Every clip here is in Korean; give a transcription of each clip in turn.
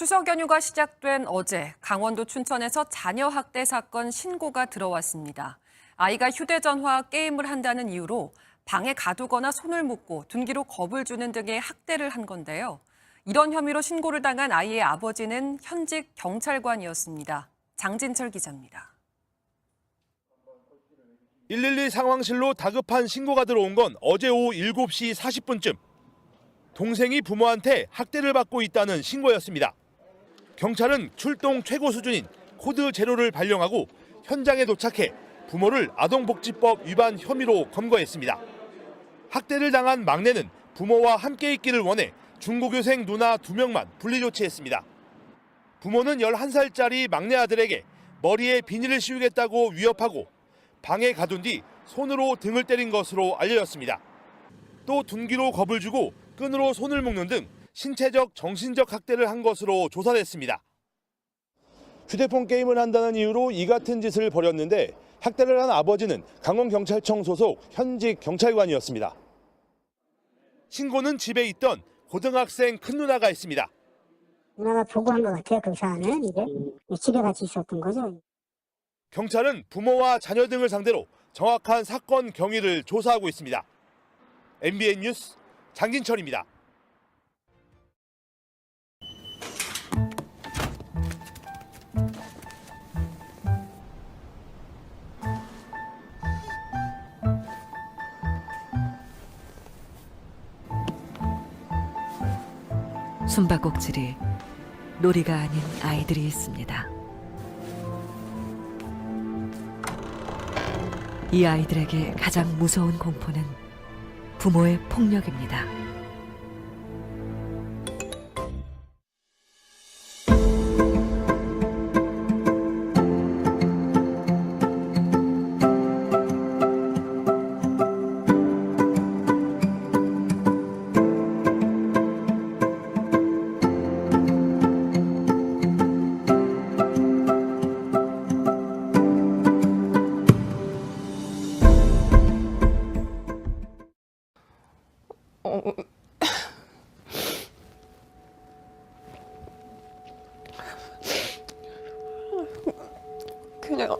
추석 연휴가 시작된 어제 강원도 춘천에서 자녀 학대 사건 신고가 들어왔습니다. 아이가 휴대전화 게임을 한다는 이유로 방에 가두거나 손을 묶고 둔기로 겁을 주는 등의 학대를 한 건데요. 이런 혐의로 신고를 당한 아이의 아버지는 현직 경찰관이었습니다. 장진철 기자입니다. 112 상황실로 다급한 신고가 들어온 건 어제 오후 7시 40분쯤. 동생이 부모한테 학대를 받고 있다는 신고였습니다. 경찰은 출동 최고 수준인 코드 제로를 발령하고 현장에 도착해 부모를 아동복지법 위반 혐의로 검거했습니다. 학대를 당한 막내는 부모와 함께 있기를 원해 중고교생 누나 2명만 분리 조치했습니다. 부모는 11살짜리 막내 아들에게 머리에 비닐을 씌우겠다고 위협하고 방에 가둔 뒤 손으로 등을 때린 것으로 알려졌습니다. 또 둔기로 겁을 주고 끈으로 손을 묶는 등 신체적, 정신적 학대를 한 것으로 조사됐습니다. 휴대폰 게임을 한다는 이유로 이 같은 짓을 벌였는데 학대를 한 아버지는 강원경찰청 소속 현직 경찰관이었습니다. 신고는 집에 있던 고등학생 큰 누나가 했습니다. 누나가 보고한 것 같아요. 그 사안은 이제 집에 같이 있었던 거죠. 경찰은 부모와 자녀 등을 상대로 정확한 사건 경위를 조사하고 있습니다. MBN 뉴스 장진철입니다. 숨바꼭질이 놀이가 아닌 아이들이 있습니다. 이 아이들에게 가장 무서운 공포는 부모의 폭력입니다. 그냥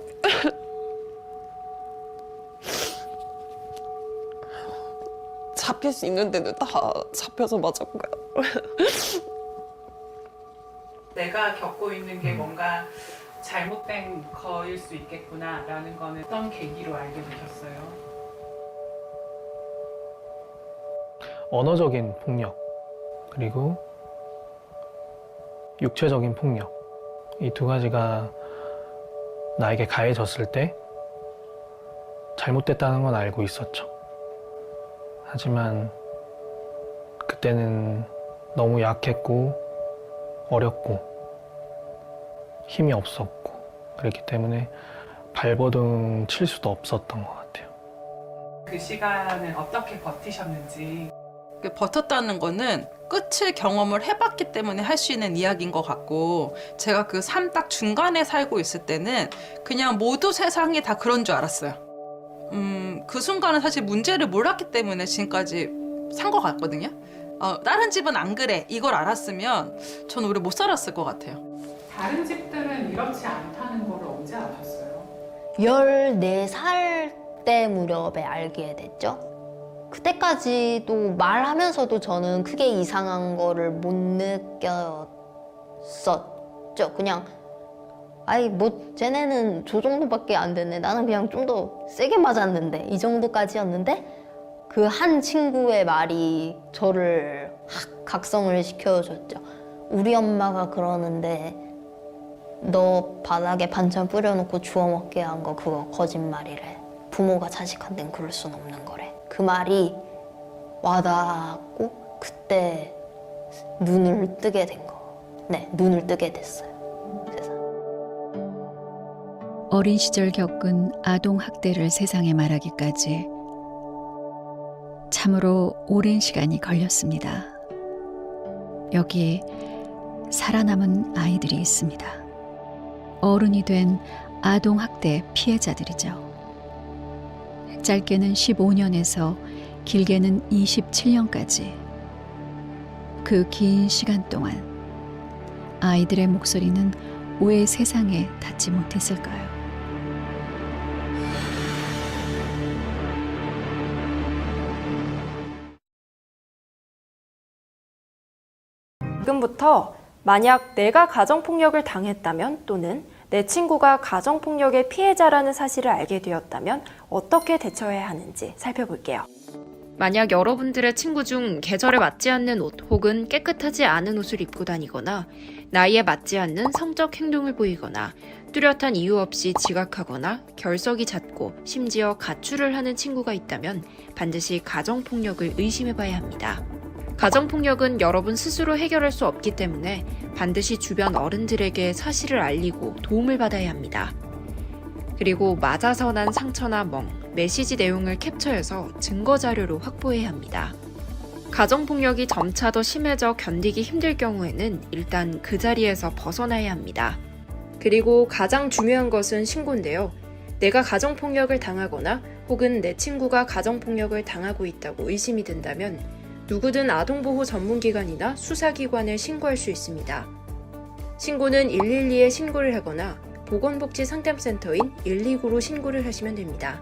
잡힐 수 있는 데는 다 잡혀서 맞았고요. 내가 겪고 있는 게 뭔가 잘못된 거일 수 있겠구나라는 거는 어떤 계기로 알게 되셨어요? 언어적인 폭력, 그리고 육체적인 폭력, 이 두 가지가 나에게 가해졌을 때 잘못됐다는 건 알고 있었죠. 하지만 그때는 너무 약했고 어렸고 힘이 없었고 그랬기 때문에 발버둥 칠 수도 없었던 것 같아요. 그 시간을 어떻게 버티셨는지. 버텼다는 거는 끝을 경험을 해봤기 때문에 할 수 있는 이야기인 것 같고, 제가 그 삶 딱 중간에 살고 있을 때는 그냥 모두 세상이 다 그런 줄 알았어요. 그 순간은 사실 문제를 몰랐기 때문에 지금까지 산 것 같거든요. 다른 집은 안 그래 이걸 알았으면 저는 오래 못 살았을 것 같아요. 다른 집들은 이렇지 않다는 걸 언제 아셨어요? 14살 때 무렵에 알게 됐죠. 그때까지도 말하면서도 저는 크게 이상한 거를 못 느꼈었죠. 그냥 아이 뭐 쟤네는 저 정도밖에 안 됐네. 나는 그냥 좀 더 세게 맞았는데 이 정도까지였는데 그 한 친구의 말이 저를 확 각성을 시켜줬죠. 우리 엄마가 그러는데 너 바닥에 반찬 뿌려놓고 주워 먹게 한 거 그거 거짓말이래. 부모가 자식한테는 그럴 순 없는 거래. 그 말이 와닿았고 그때 눈을 뜨게 된 거. 네, 눈을 뜨게 됐어요. 세상. 어린 시절 겪은 아동 학대를 세상에 말하기까지 참으로 오랜 시간이 걸렸습니다. 여기 살아남은 아이들이 있습니다. 어른이 된 아동 학대 피해자들이죠. 짧게는 15년에서 길게는 27년까지 그 긴 시간 동안 아이들의 목소리는 왜 세상에 닿지 못했을까요? 지금부터 만약 내가 가정폭력을 당했다면 또는 내 친구가 가정폭력의 피해자라는 사실을 알게 되었다면 어떻게 대처해야 하는지 살펴볼게요. 만약 여러분들의 친구 중 계절에 맞지 않는 옷 혹은 깨끗하지 않은 옷을 입고 다니거나 나이에 맞지 않는 성적 행동을 보이거나 뚜렷한 이유 없이 지각하거나 결석이 잦고 심지어 가출을 하는 친구가 있다면 반드시 가정폭력을 의심해봐야 합니다. 가정폭력은 여러분 스스로 해결할 수 없기 때문에 반드시 주변 어른들에게 사실을 알리고 도움을 받아야 합니다. 그리고 맞아서 난 상처나 멍, 메시지 내용을 캡처해서 증거 자료로 확보해야 합니다. 가정폭력이 점차 더 심해져 견디기 힘들 경우에는 일단 그 자리에서 벗어나야 합니다. 그리고 가장 중요한 것은 신고인데요. 내가 가정폭력을 당하거나 혹은 내 친구가 가정폭력을 당하고 있다고 의심이 든다면 누구든 아동보호 전문기관이나 수사기관에 신고할 수 있습니다. 신고는 112에 신고를 하거나 보건복지상담센터인 129로 신고를 하시면 됩니다.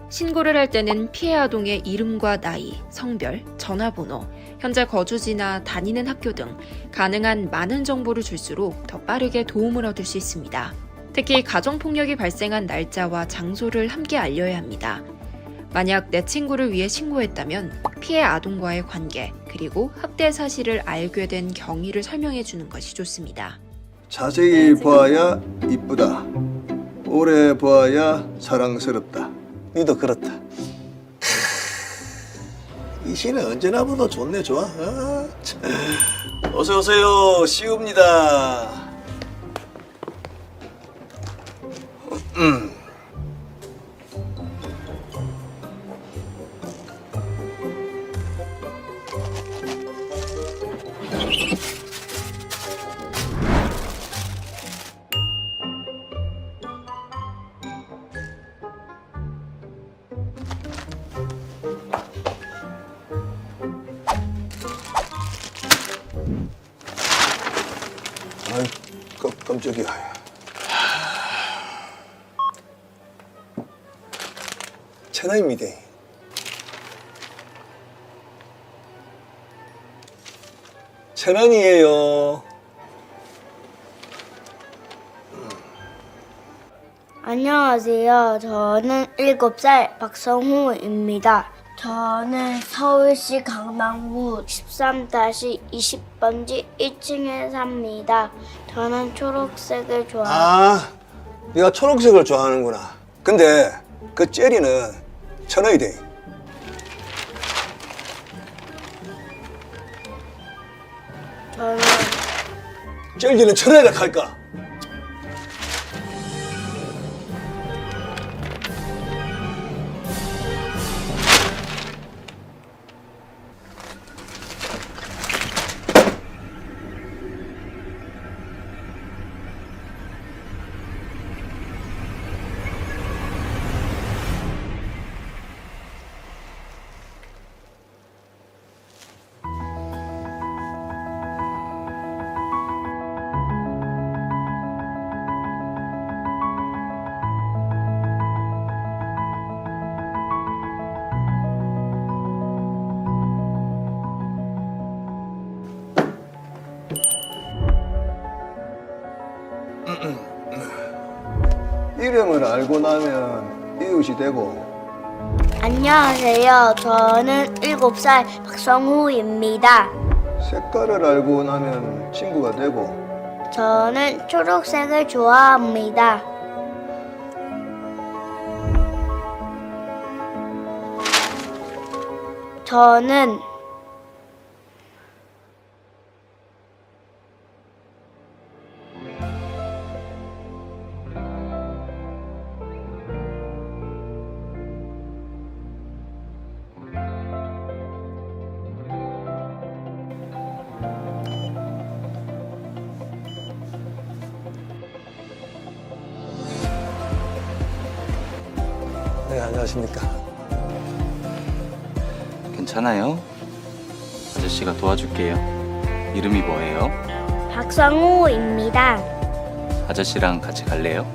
신고를 할 때는 피해 아동의 이름과 나이, 성별, 전화번호, 현재 거주지나 다니는 학교 등 가능한 많은 정보를 줄수록 더 빠르게 도움을 얻을 수 있습니다. 특히 가정폭력이 발생한 날짜와 장소를 함께 알려야 합니다. 만약 내 친구를 위해 신고했다면 피해 아동과의 관계, 그리고 학대 사실을 알게 된 경위를 설명해 주는 것이 좋습니다. 자세히 보아야 이쁘다. 오래 보아야 사랑스럽다. 니도 그렇다. 이 시는 언제나 보다 좋네, 좋아. 어서 오세요. 시우입니다. 아이, 깜짝이야. 천하입니다. 천원이에요. 안녕하세요. 저는 7살 박성우입니다. 저는 서울시 강남구 13-20번지 1층에 삽니다. 저는 초록색을 좋아해요. 아, 네가 초록색을 좋아하는구나. 근데 그 젤리는 천원이 돼. 저는 젤리는 천원이라 할까? 이름을 알고 나면 이웃이 되고. 안녕하세요. 저는 7살 박성우입니다. 색깔을 알고 나면 친구가 되고. 저는 초록색을 좋아합니다. 저는 네, 안녕하십니까. 괜찮아요. 아저씨가 도와줄게요. 이름이 뭐예요? 박성우입니다. 아저씨랑 같이 갈래요?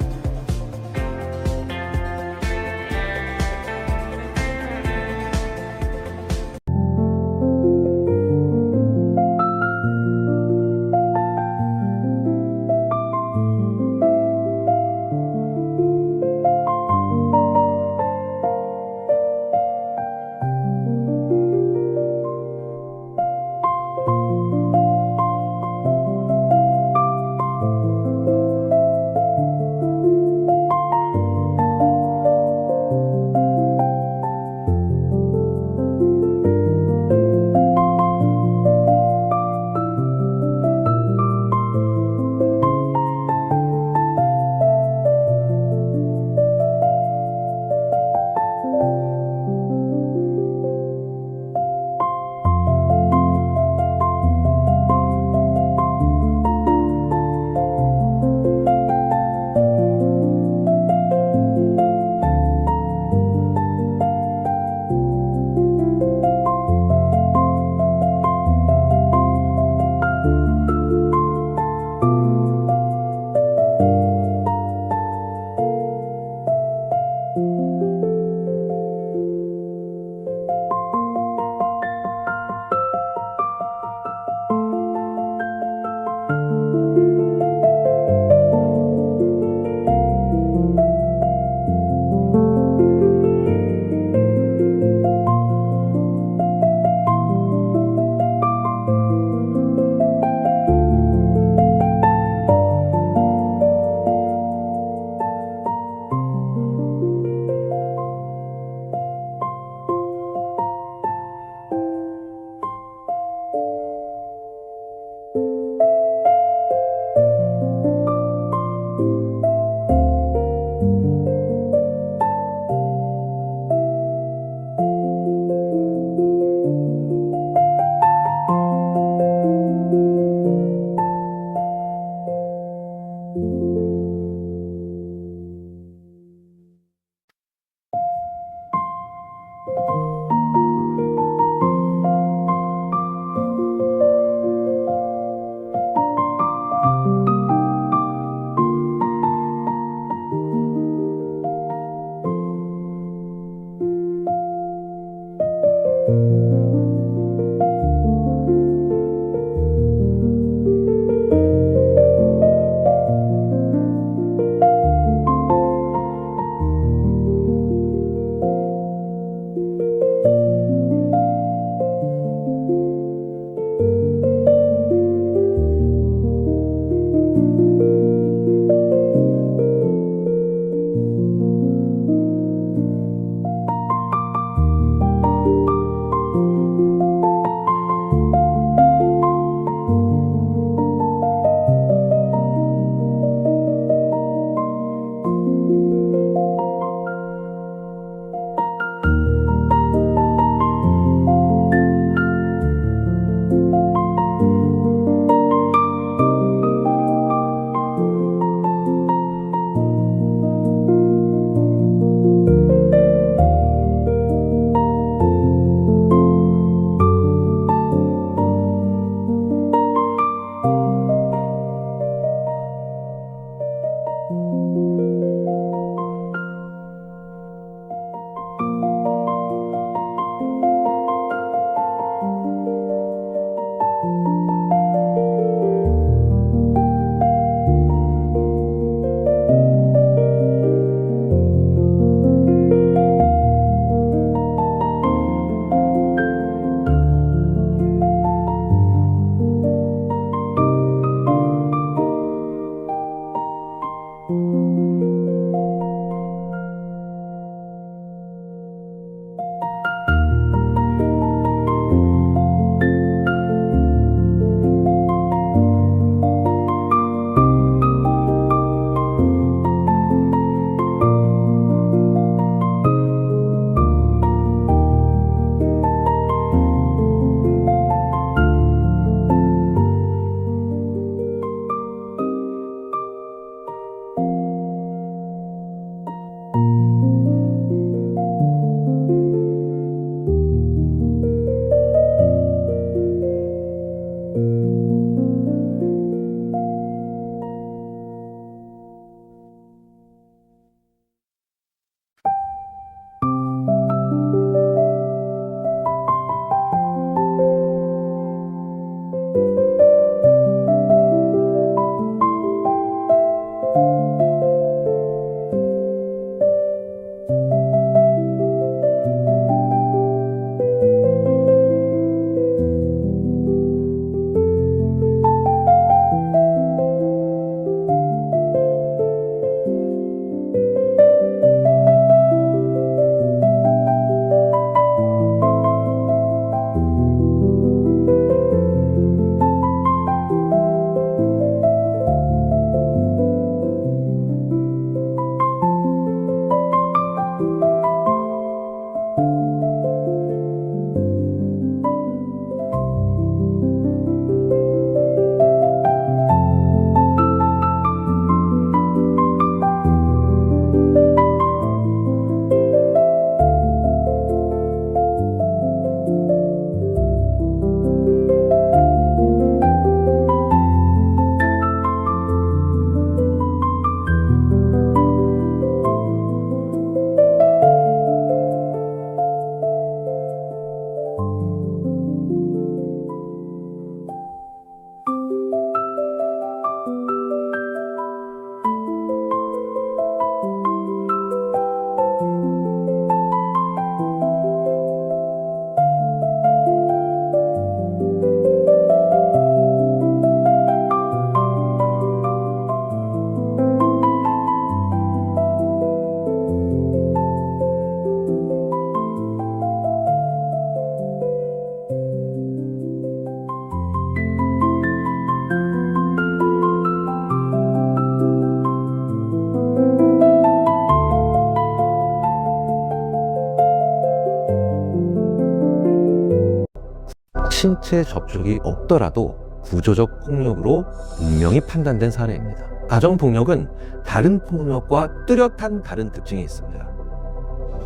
신체 접촉이 없더라도 구조적 폭력으로 분명히 판단된 사례입니다. 가정폭력은 다른 폭력과 뚜렷한 다른 특징이 있습니다.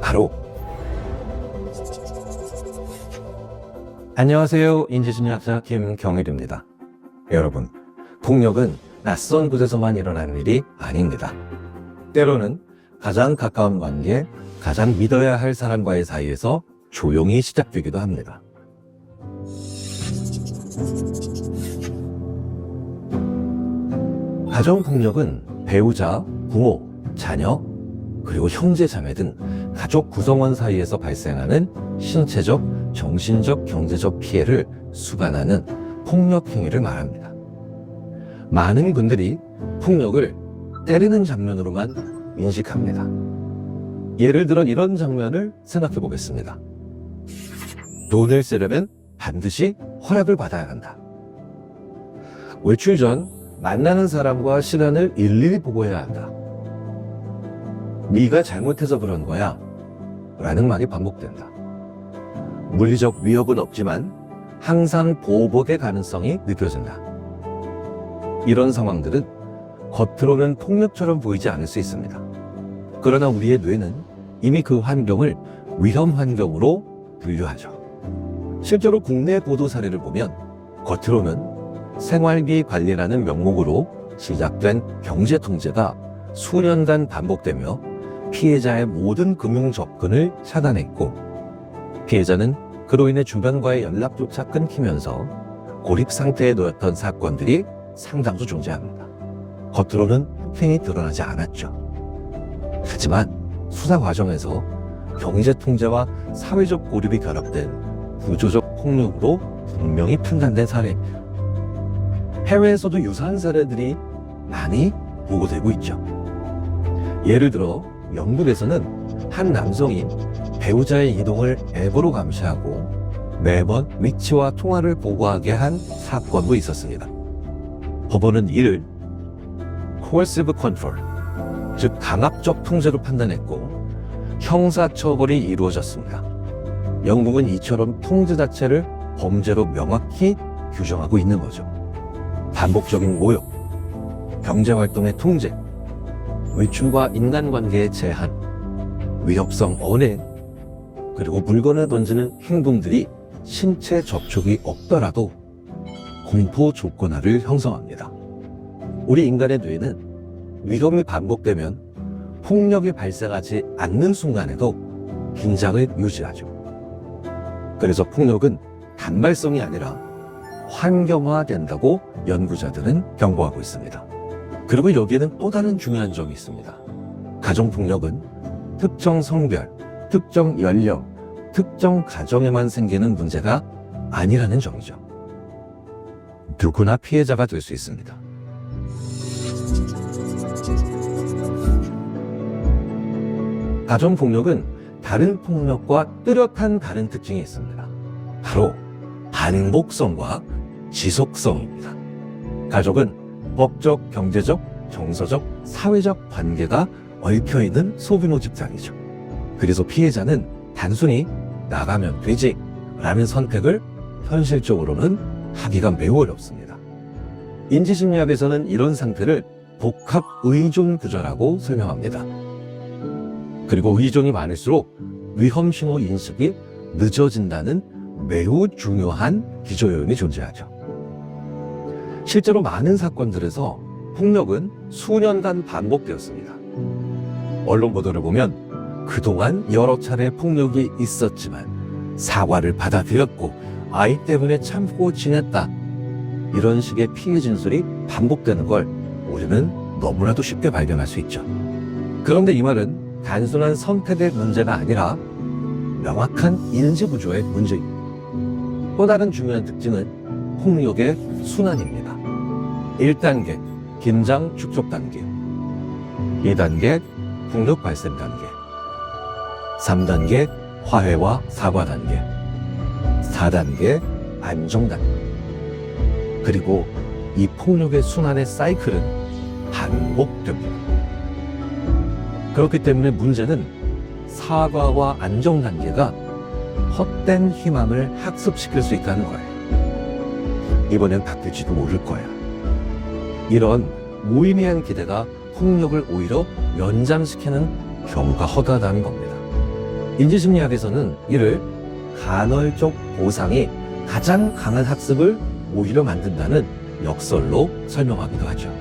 바로 안녕하세요. 인지심리학자 김경일입니다. 여러분, 폭력은 낯선 곳에서만 일어나는 일이 아닙니다. 때로는 가장 가까운 관계, 가장 믿어야 할 사람과의 사이에서 조용히 시작되기도 합니다. 가정폭력은 배우자, 부모, 자녀, 그리고 형제, 자매 등 가족 구성원 사이에서 발생하는 신체적, 정신적, 경제적 피해를 수반하는 폭력 행위를 말합니다. 많은 분들이 폭력을 때리는 장면으로만 인식합니다. 예를 들어 이런 장면을 생각해 보겠습니다. 돈을 쓰려면 반드시 허락을 받아야 한다. 외출 전 만나는 사람과 시간을 일일이 보고해야 한다. 네가 잘못해서 그런 거야 라는 말이 반복된다. 물리적 위협은 없지만 항상 보복의 가능성이 느껴진다. 이런 상황들은 겉으로는 폭력처럼 보이지 않을 수 있습니다. 그러나 우리의 뇌는 이미 그 환경을 위험 환경으로 분류하죠. 실제로 국내 보도 사례를 보면 겉으로는 생활비 관리라는 명목으로 시작된 경제 통제가 수년간 반복되며 피해자의 모든 금융 접근을 차단했고, 피해자는 그로 인해 주변과의 연락조차 끊기면서 고립 상태에 놓였던 사건들이 상당수 존재합니다. 겉으로는 폭행이 드러나지 않았죠. 하지만 수사 과정에서 경제 통제와 사회적 고립이 결합된 구조적 폭력으로 분명히 판단된 사례입니다. 해외에서도 유사한 사례들이 많이 보고되고 있죠. 예를 들어 영국에서는 한 남성이 배우자의 이동을 앱으로 감시하고 매번 위치와 통화를 보고하게 한 사건도 있었습니다. 법원은 이를 coercive control, 즉 강압적 통제로 판단했고 형사처벌이 이루어졌습니다. 영국은 이처럼 통제 자체를 범죄로 명확히 규정하고 있는 거죠. 반복적인 모욕, 경제활동의 통제, 외출과 인간관계의 제한, 위협성 언행, 그리고 물건을 던지는 행동들이 신체 접촉이 없더라도 공포 조건화를 형성합니다. 우리 인간의 뇌는 위험이 반복되면 폭력이 발생하지 않는 순간에도 긴장을 유지하죠. 그래서 폭력은 단발성이 아니라 환경화된다고 연구자들은 경고하고 있습니다. 그리고 여기에는 또 다른 중요한 점이 있습니다. 가정폭력은 특정 성별, 특정 연령, 특정 가정에만 생기는 문제가 아니라는 점이죠. 누구나 피해자가 될 수 있습니다. 가정폭력은 다른 폭력과 뚜렷한 다른 특징이 있습니다. 바로 반복성과 지속성입니다. 가족은 법적, 경제적, 정서적, 사회적 관계가 얽혀있는 소규모 집단이죠. 그래서 피해자는 단순히 나가면 되지 라는 선택을 현실적으로는 하기가 매우 어렵습니다. 인지심리학에서는 이런 상태를 복합 의존 구조라고 설명합니다. 그리고 의존이 많을수록 위험 신호 인식이 늦어진다는 매우 중요한 기저요인이 존재하죠. 실제로 많은 사건들에서 폭력은 수년간 반복되었습니다. 언론 보도를 보면 그동안 여러 차례 폭력이 있었지만 사과를 받아들였고 아이 때문에 참고 지냈다. 이런 식의 피해 진술이 반복되는 걸 우리는 너무나도 쉽게 발견할 수 있죠. 그런데 이 말은 단순한 선택의 문제가 아니라 명확한 인지 구조의 문제입니다. 또 다른 중요한 특징은 폭력의 순환입니다. 1단계, 긴장 축적 단계. 2단계, 폭력 발생 단계. 3단계, 화해와 사과 단계. 4단계, 안정 단계. 그리고 이 폭력의 순환의 사이클은 반복됩니다. 그렇기 때문에 문제는 사과와 안정 단계가 헛된 희망을 학습시킬 수 있다는 거예요. 이번엔 바뀔지도 모를 거야. 이런 무의미한 기대가 폭력을 오히려 연장시키는 경우가 허다하다는 겁니다. 인지심리학에서는 이를 간헐적 보상이 가장 강한 학습을 오히려 만든다는 역설로 설명하기도 하죠.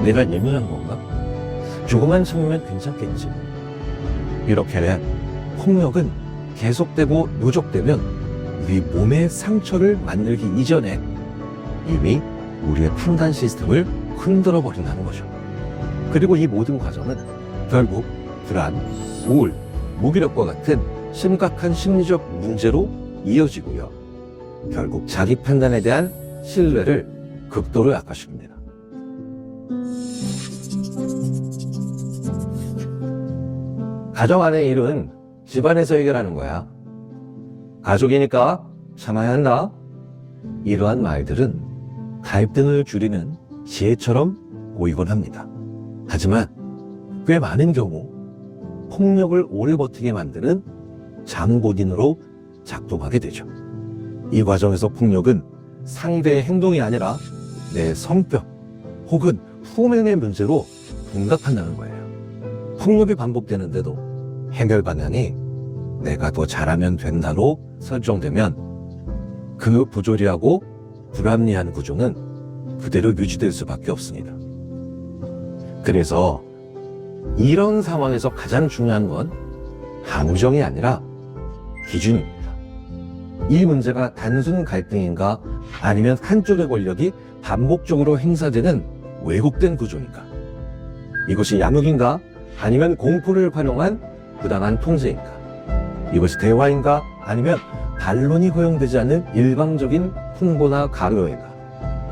내가 예민한 건가? 조금만 참으면 괜찮겠지. 이렇게 폭력은 계속되고 누적되면 우리 몸의 상처를 만들기 이전에 이미 우리의 판단 시스템을 흔들어 버린다는 거죠. 그리고 이 모든 과정은 결국 불안, 우울, 무기력과 같은 심각한 심리적 문제로 이어지고요. 결국 자기 판단에 대한 신뢰를 극도로 약화시킵니다. 가정 안의 일은 집안에서 해결하는 거야. 가족이니까 참아야 한다. 이러한 말들은 갈등을 줄이는 지혜처럼 보이곤 합니다. 하지만 꽤 많은 경우 폭력을 오래 버티게 만드는 장본인으로 작동하게 되죠. 이 과정에서 폭력은 상대의 행동이 아니라 내 성격 혹은 후면의 문제로 동작한다는 거예요. 폭력이 반복되는데도 해결 방향이 내가 더 잘하면 된다로 설정되면 그 부조리하고 불합리한 구조는 그대로 유지될 수밖에 없습니다. 그래서 이런 상황에서 가장 중요한 건 감정이 아니라 기준입니다. 이 문제가 단순 갈등인가 아니면 한쪽의 권력이 반복적으로 행사되는 왜곡된 구조인가? 이것이 양육인가 아니면 공포를 활용한 부당한 통제인가? 이것이 대화인가 아니면 반론이 허용되지 않는 일방적인 풍보나 강요인가?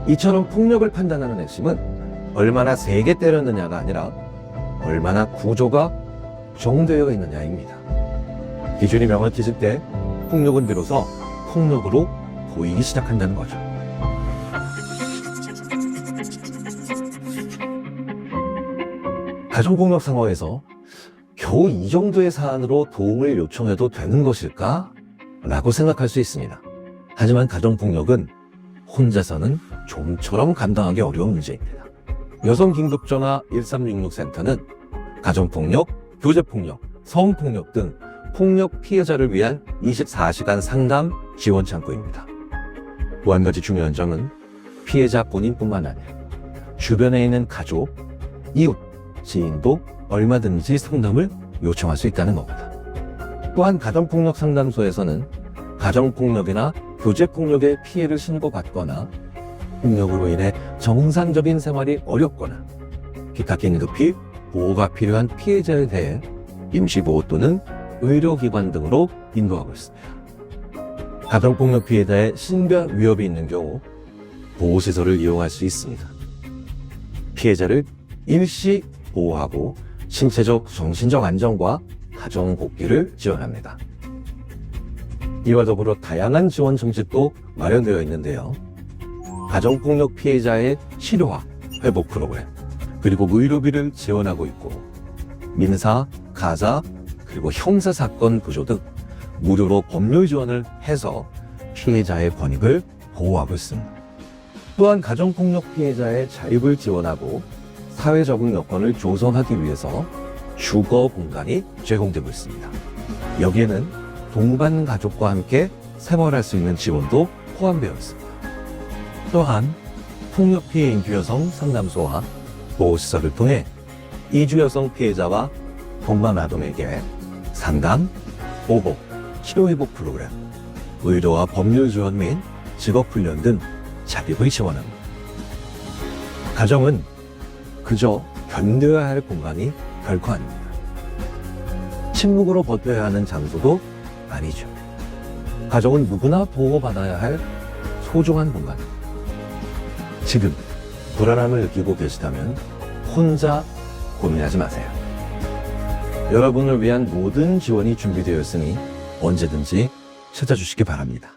이처럼 폭력을 판단하는 핵심은 얼마나 세게 때렸느냐가 아니라 얼마나 구조가 정되어 있느냐입니다. 기준이 명확해질 때 폭력은 비로소 폭력으로 보이기 시작한다는 거죠. 가정폭력 상황에서 겨우 이 정도의 사안으로 도움을 요청해도 되는 것일까? 라고 생각할 수 있습니다. 하지만 가정폭력은 혼자서는 좀처럼 감당하기 어려운 문제입니다. 여성긴급전화 1366센터는 가정폭력, 교제폭력, 성폭력 등 폭력 피해자를 위한 24시간 상담 지원 창구입니다. 또 한 가지 중요한 점은 피해자 본인뿐만 아니라 주변에 있는 가족, 이웃, 지인도 얼마든지 상담을 요청할 수 있다는 겁니다. 또한 가정폭력 상담소에서는 가정폭력이나 교제폭력의 피해를 신고받거나 폭력으로 인해 정상적인 생활이 어렵거나 기타 긴급히 보호가 필요한 피해자에 대해 임시보호 또는 의료기관 등으로 인도하고 있습니다. 가정폭력 피해자의 신변 위협이 있는 경우 보호시설을 이용할 수 있습니다. 피해자를 일시 보호하고 신체적, 정신적 안정과 가정 복귀를 지원합니다. 이와 더불어 다양한 지원 정책도 마련되어 있는데요. 가정폭력 피해자의 치료와 회복 프로그램, 그리고 의료비를 지원하고 있고 민사, 가사, 그리고 형사사건 구조 등 무료로 법률 지원을 해서 피해자의 권익을 보호하고 있습니다. 또한 가정폭력 피해자의 자립을 지원하고 사회 적응 여건을 조성하기 위해서 주거 공간이 제공되고 있습니다. 여기에는 동반 가족과 함께 생활할 수 있는 지원도 포함되어 있습니다. 또한 폭력 피해 인주 여성 상담소와 보호시설을 통해 이주 여성 피해자와 동반 아동에게 상담, 보호, 치료회복 프로그램, 의료와 법률 지원 및 직업훈련 등 자립을 지원합니다. 가정은 그저 견뎌야 할 공간이 결코 아닙니다. 침묵으로 버텨야 하는 장소도 아니죠. 가정은 누구나 보호받아야 할 소중한 공간. 지금 불안함을 느끼고 계시다면 혼자 고민하지 마세요. 여러분을 위한 모든 지원이 준비되어 있으니 언제든지 찾아주시기 바랍니다.